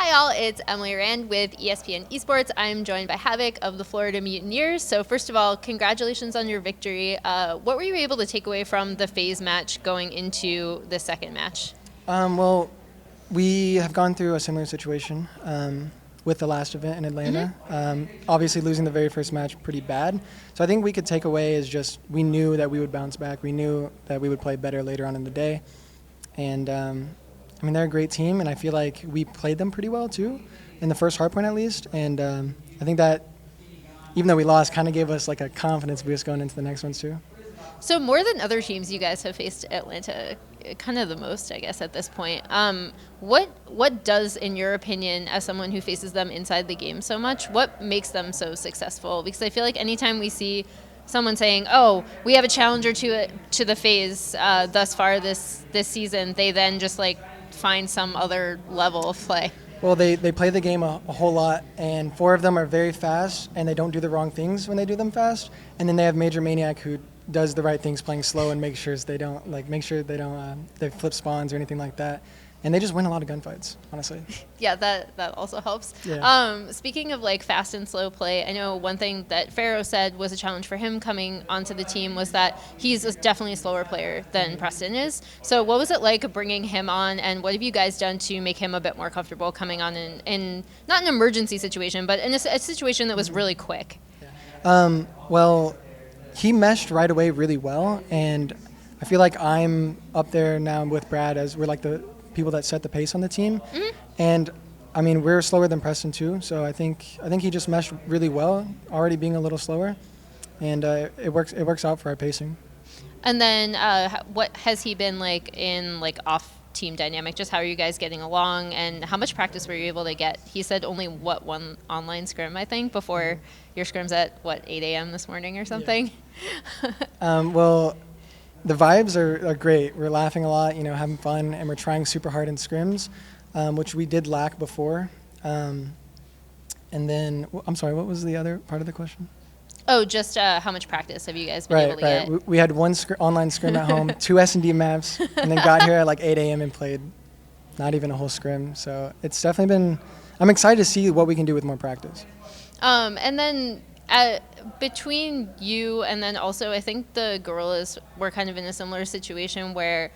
Hi all, it's Emily Rand with ESPN Esports. I'm joined by Havok of the Florida Mutineers. So first of all, congratulations on your victory. What were you able to take away from the FaZe match going into the second match? Well, we have gone through a similar situation with the last event in Atlanta. Obviously losing the very first match pretty bad. So I think we could take away is just we knew that we would bounce back. We knew that we would play better later on in the day. And I mean, they're a great team, and I feel like we played them pretty well too, in the first hardpoint at least. And I think that even though we lost, kind of gave us like a confidence boost going into the next ones too. So more than other teams, you guys have faced Atlanta kind of the most, I guess, at this point. What does, in your opinion, as someone who faces them inside the game so much, what makes them so successful? Because I feel like anytime we see someone saying, "Oh, we have a challenger to the FaZe thus far this season," they then just like find some other level of play. Well, they play the game a whole lot, and 4 of them are very fast, and they don't do the wrong things when they do them fast. And then they have Major Maniac, who does the right things playing slow and make sure they don't they flip spawns or anything like that. And they just win a lot of gunfights, honestly. Yeah, that also helps. Yeah. Speaking of like fast and slow play, I know one thing that Fero said was a challenge for him coming onto the team was that he's definitely a slower player than Preston is. So what was it like bringing him on, and what have you guys done to make him a bit more comfortable coming on in not an emergency situation, but in a situation that was really quick? Well, he meshed right away really well, and I feel like I'm up there now with Brad as we're like the people that set the pace on the team. And I mean, we're slower than Preston too, so I think he just meshed really well, already being a little slower, and it works out for our pacing. And then what has he been like in like off team dynamic? Just how are you guys getting along, and how much practice were you able to get? He said only one online scrim, I think, before your scrims at 8 a.m. this morning or something. Yeah. Well, the vibes are great. We're laughing a lot, having fun, and we're trying super hard in scrims, which we did lack before. And then, I'm sorry, what was the other part of the question? Oh, just how much practice have you guys been able to get? Right. We had one online scrim at home, 2 S&D maps, and then got here at like 8 a.m. and played not even a whole scrim. So it's definitely been – I'm excited to see what we can do with more practice. And then between you and then also I think the Gorillas were kind of in a similar situation where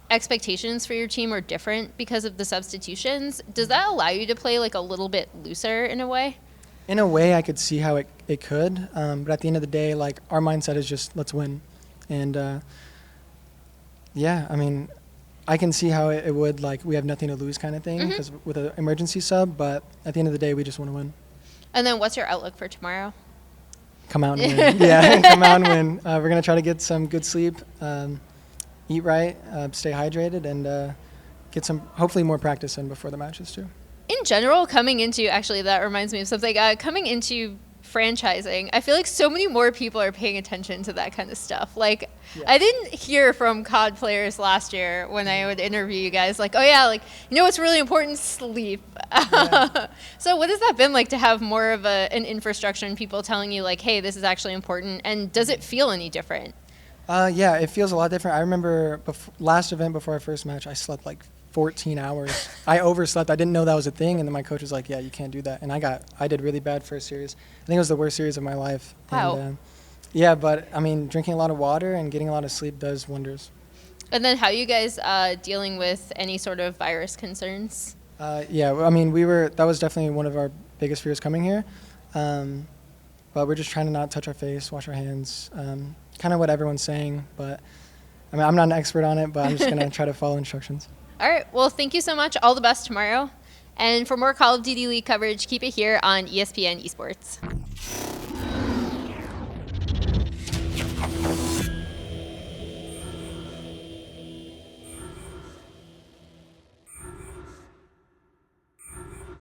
expectations for your team are different because of the substitutions. Does that allow you to play like a little bit looser in a way? In a way, I could see how it could, but at the end of the day, like our mindset is just let's win, and yeah, I mean, I can see how it would like we have nothing to lose kind of thing because with an emergency sub, but at the end of the day, we just want to win. And then what's your outlook for tomorrow? Come out and win. Yeah, come out and win. We're gonna try to get some good sleep, eat right, stay hydrated, and get some hopefully more practice in before the matches too. In general, actually that reminds me of something, coming into franchising, I feel like so many more people are paying attention to that kind of stuff. Like, yeah. I didn't hear from COD players last year when I would interview you guys, like, oh yeah, like, what's really important? Sleep. Yeah. So what has that been like to have more of an infrastructure and people telling you like, hey, this is actually important, and does it feel any different? Yeah, it feels a lot different. I remember last event before our first match, I slept like 14 hours. I overslept. I didn't know that was a thing, and then my coach was like, yeah, you can't do that. And I did really bad first series. I think it was the worst series of my life. Wow. And, yeah, but I mean, drinking a lot of water and getting a lot of sleep does wonders. And then how are you guys dealing with any sort of virus concerns? Yeah, I mean, that was definitely one of our biggest fears coming here. But we're just trying to not touch our face, wash our hands, kind of what everyone's saying. But I mean, I'm not an expert on it, but I'm just going to try to follow instructions. All right. Well, thank you so much. All the best tomorrow. And for more Call of Duty League coverage, keep it here on ESPN Esports.